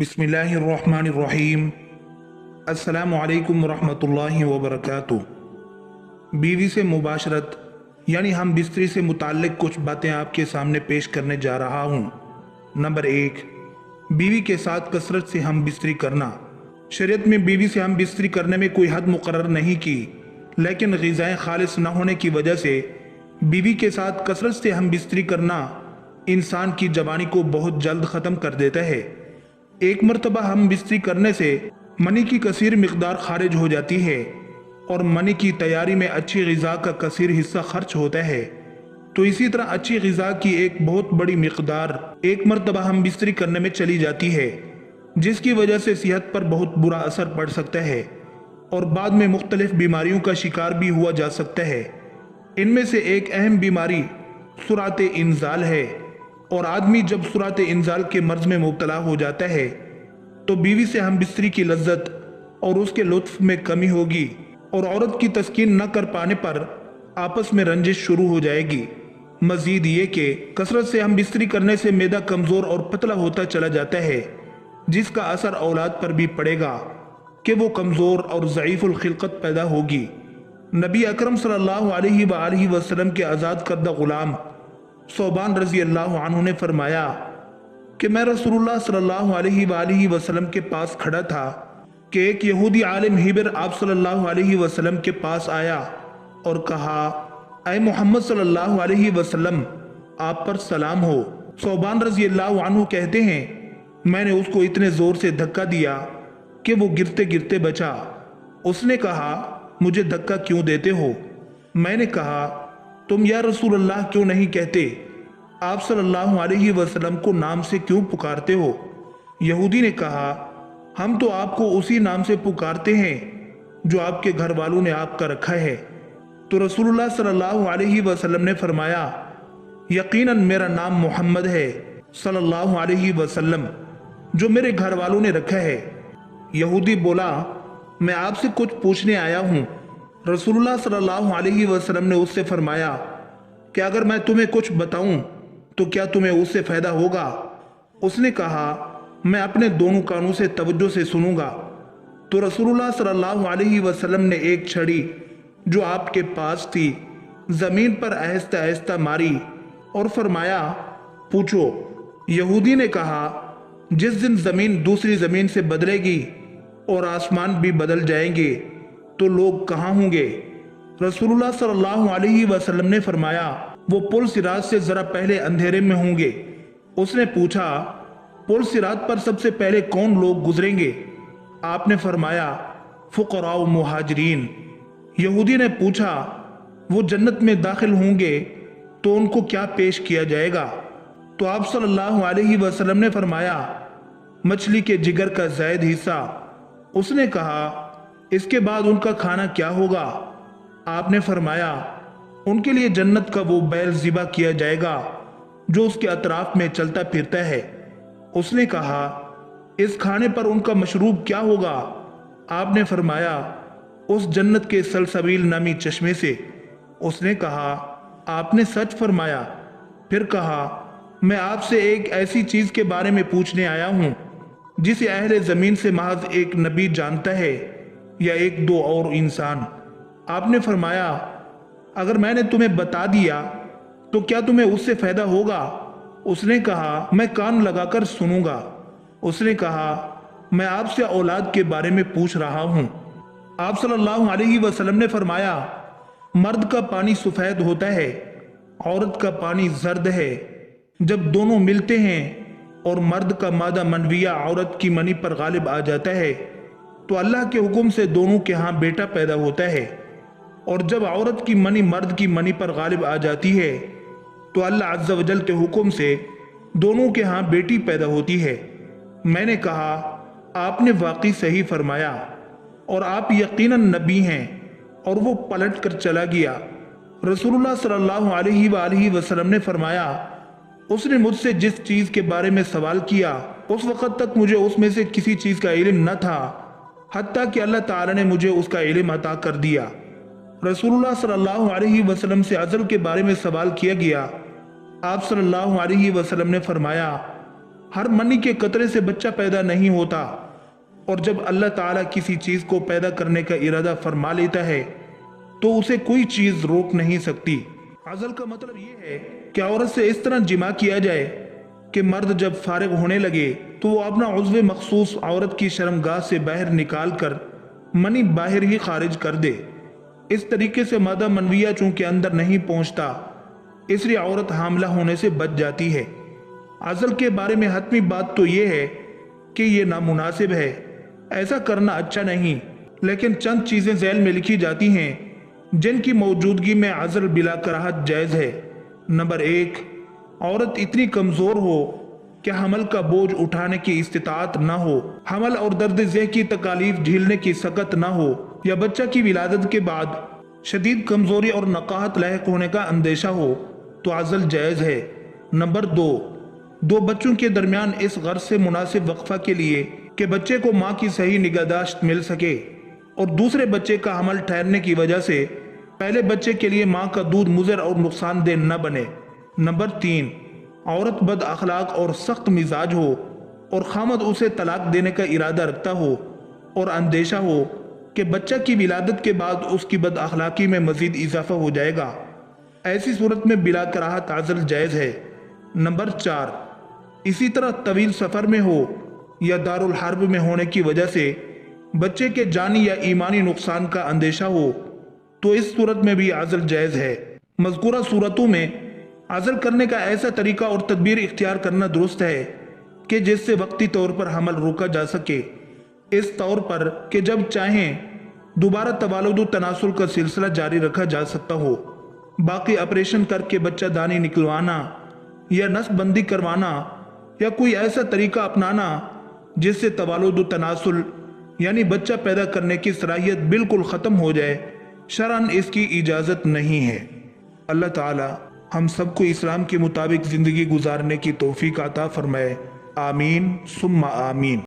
बिस्मिल्लाहिर्रहमानिर्रहीम। अस्सलामु अलैकुम वरहमतुल्लाहि वबरकातुह। बीवी से मुबाशरत यानी हम बिस्तरी से मुताल्लिक कुछ बातें आपके सामने पेश करने जा रहा हूँ। नंबर 1, बीवी के साथ कसरत से हम बिस्तरी करना। शरीयत में बीवी से हम बिस्तरी करने में कोई हद मुकर्रर नहीं की, लेकिन ग़िज़ाएँ खालिस न होने की वजह से बीवी के साथ कसरत से हम बिस्तरी करना इंसान की जवानी को बहुत जल्द ख़त्म कर देता है। एक मरतबा हम बिस्तरी करने से मनी की कसीर मिकदार खारिज हो जाती है और मनी की तैयारी में अच्छी ग़िज़ा का कसीर हिस्सा खर्च होता है। तो इसी तरह अच्छी ग़िज़ा की एक बहुत बड़ी मिकदार एक मरतबा हम बिस्तरी करने में चली जाती है, जिसकी वजह से सेहत पर बहुत बुरा असर पड़ सकता है और बाद में मुख्तलिफ बीमारियों का शिकार भी हुआ जा सकता है। इनमें से एक अहम बीमारी सुरात इंजाल है, और आदमी जब सुरात इंजाल के मर्ज में मुब्तला हो जाता है तो बीवी से हम बिस्तरी की लज्जत और उसके लुत्फ में कमी होगी और औरत की तस्कीन न कर पाने पर आपस में रंजिश शुरू हो जाएगी। मजीद ये कि कसरत से हम बिस्तरी करने से मैदा कमज़ोर और पतला होता चला जाता है, जिसका असर औलाद पर भी पड़ेगा कि वो कमज़ोर और ज़ईफ़ुल खिलकत पैदा होगी। नबी अकरम सल्लल्लाहु अलैहि वसल्लम के आज़ाद करदा ग़ुलाम सोबान रज़ी अल्लाह अन्हु ने फरमाया कि मैं रसूलुल्लाह सल्लल्लाहु अलैहि वसल्लम के पास खड़ा था कि एक यहूदी आलिम हिब्र आप सल्लल्लाहु अलैहि वसल्लम के पास आया और कहा, ऐ मोहम्मद सल्लल्लाहु अलैहि वसल्लम, आप पर सलाम हो। सोबान रज़ी अल्लाह अन्हु कहते हैं, मैंने उसको इतने ज़ोर से धक्का दिया कि वो गिरते गिरते बचा। उसने कहा, मुझे धक्का क्यों देते हो? मैंने कहा, तुम या रसूल अल्लाह क्यों नहीं कहते? आप सल्लल्लाहु अलैहि वसल्लम को नाम से क्यों पुकारते हो? यहूदी ने कहा, हम तो आपको उसी नाम से पुकारते हैं जो आपके घर वालों ने आपका रखा है। तो रसूलुल्लाह सल्लल्लाहु अलैहि वसल्लम ने फरमाया, यकीनन मेरा नाम मोहम्मद है सल्लल्लाहु अलैहि वसल्लम, जो मेरे घर वालों ने रखा है। यहूदी बोला, मैं आपसे कुछ पूछने आया हूँ। रसूलुल्लाह सल्लल्लाहु अलैहि वसल्लम ने उससे फरमाया कि अगर मैं तुम्हें कुछ बताऊं तो क्या तुम्हें उससे फ़ायदा होगा? उसने कहा, मैं अपने दोनों कानों से तवज्जो से सुनूंगा। तो रसूलुल्लाह सल्लल्लाहु अलैहि वसल्लम ने एक छड़ी जो आपके पास थी ज़मीन पर आहिस्ता आहिस्ता मारी और फरमाया, पूछो। यहूदी ने कहा, जिस दिन ज़मीन दूसरी ज़मीन से बदलेगी और आसमान भी बदल जाएंगे तो लोग कहाँ होंगे? रसूलुल्लाह सल्लल्लाहु अलैहि वसल्लम ने फरमाया, वो पुल सिरात से जरा पहले अंधेरे में होंगे। उसने पूछा, पुल सिरात पर सबसे पहले कौन लोग गुजरेंगे? आपने फरमाया, फुकरा व मुहाजिरीन। यहूदी ने पूछा, वो जन्नत में दाखिल होंगे तो उनको क्या पेश किया जाएगा? तो आप सल्लल्लाहु अलैहि वसल्लम ने फरमाया, मछली के जिगर का ज़ायद हिस्सा। उसने कहा, इसके बाद उनका खाना क्या होगा? आपने फरमाया, उनके लिए जन्नत का वो बैल ज़िबा किया जाएगा जो उसके अतराफ में चलता फिरता है। उसने कहा, इस खाने पर उनका मशरूब क्या होगा? आपने फरमाया, उस जन्नत के सलसबील नामी चश्मे से। उसने कहा, आपने सच फरमाया। फिर कहा, मैं आपसे एक ऐसी चीज़ के बारे में पूछने आया हूँ जिसे अहले ज़मीन से महज एक नबी जानता है या एक दो और इंसान? आपने फरमाया, अगर मैंने तुम्हें बता दिया तो क्या तुम्हें उससे फायदा होगा? उसने कहा, मैं कान लगाकर सुनूंगा। उसने कहा, मैं आपसे औलाद के बारे में पूछ रहा हूँ। आप सल्लल्लाहु अलैहि वसल्लम ने फरमाया, मर्द का पानी सफ़ेद होता है, औरत का पानी जर्द है। जब दोनों मिलते हैं और मर्द का मादा मनविया औरत की मनी पर गालिब आ जाता है तो अल्लाह के हुक्म से दोनों के यहाँ बेटा पैदा होता है, और जब औरत की मनी मर्द की मनी पर गालिब आ जाती है तो अल्लाह अज़्ज़ा वजल के हुक्म से दोनों के यहाँ बेटी पैदा होती है। मैंने कहा, आपने वाकई सही फरमाया और आप यकीनन नबी हैं। और वो पलट कर चला गया। रसूलुल्लाह सल्लल्लाहु अलैहि वसल्लम ने फरमाया, उसने मुझसे जिस चीज़ के बारे में सवाल किया उस वक़्त तक मुझे उसमें से किसी चीज़ का इल्म न था, हत्ता कि अल्लाह ताला ने मुझे उसका इल्म अता कर दिया। रसूलुल्लाह सल्लल्लाहु अलैहि वसल्लम से अज़ल के बारे में सवाल किया गया। आप सल्लल्लाहु अलैहि वसल्लम ने फरमाया, हर मनी के कतरे से बच्चा पैदा नहीं होता, और जब अल्लाह ताला किसी चीज को पैदा करने का इरादा फरमा लेता है तो उसे कोई चीज रोक नहीं सकती। अज़ल का मतलब यह है कि औरत से इस तरह जिमा किया जाए कि मर्द जब फारिग होने लगे तो वो अपना उज़्व मखसूस औरत की शर्मगाह से बाहर निकाल कर मनी बाहर ही खारिज कर दे। इस तरीके से मादा मनविया चूंकि अंदर नहीं पहुंचता, इसलिए औरत हामला होने से बच जाती है। अज़ल के बारे में हतमी बात तो यह है कि यह नामुनासिब है, ऐसा करना अच्छा नहीं, लेकिन चंद चीजें झैल में लिखी जाती हैं जिनकी मौजूदगी में अज़ल बिला कराहत जायज़ है। नंबर 1, औरत इतनी कमजोर हो कि हमल का बोझ उठाने की इस्तिताअत न हो, हमल और दर्द ज़ेह की तकालीफ झेलने की सकत न हो, या बच्चा की विलादत के बाद शदीद कमजोरी और नकाहत लायक होने का अंदेशा हो, तो अज़ल जायज़ है। नंबर 2, दो बच्चों के दरमियान इस गर्ज से मुनासिब वक्फा के लिए कि बच्चे को माँ की सही निगहदाश्त मिल सके और दूसरे बच्चे का हमल ठहरने की वजह से पहले बच्चे के लिए माँ का दूध मुज़र और नुकसानदेह न बने। नंबर 3, औरत बद अखलाक और सख्त मिजाज हो और खामद उसे तलाक देने का इरादा रखता हो और अंदेशा हो कि बच्चा की विलादत के बाद उसकी बद अखलाकी में मजीद इजाफा हो जाएगा। ऐसी सूरत में बिला कराहत अज़ल जायज़ है। नंबर 4, इसी तरह तवील सफ़र में हो या दारुल हर्ब में होने की वजह से बच्चे के जानी या ईमानी नुकसान का अंदेशा हो, तो इस सूरत में भी अज़ल जायज़ है। मज़कूरा सूरतों में अज़ल करने का ऐसा तरीका और तदबीर इख्तियार करना दुरुस्त है कि जिससे वक्ती तौर पर हमल रोका जा सके, इस तौर पर कि जब चाहें दोबारा तवालुद तनासुल का सिलसिला जारी रखा जा सकता हो। बाकी ऑपरेशन करके बच्चा दानी निकलवाना या नस्बंदी करवाना या कोई ऐसा तरीका अपनाना जिससे तवालुद तनासुल यानी बच्चा पैदा करने की सलाहियत बिल्कुल ख़त्म हो जाए, शरअन इसकी इजाज़त नहीं है। अल्लाह ताला हम सबको इस्लाम के मुताबिक ज़िंदगी गुजारने की तौफीक अता फरमाए। आमीन सुम्मा आमीन।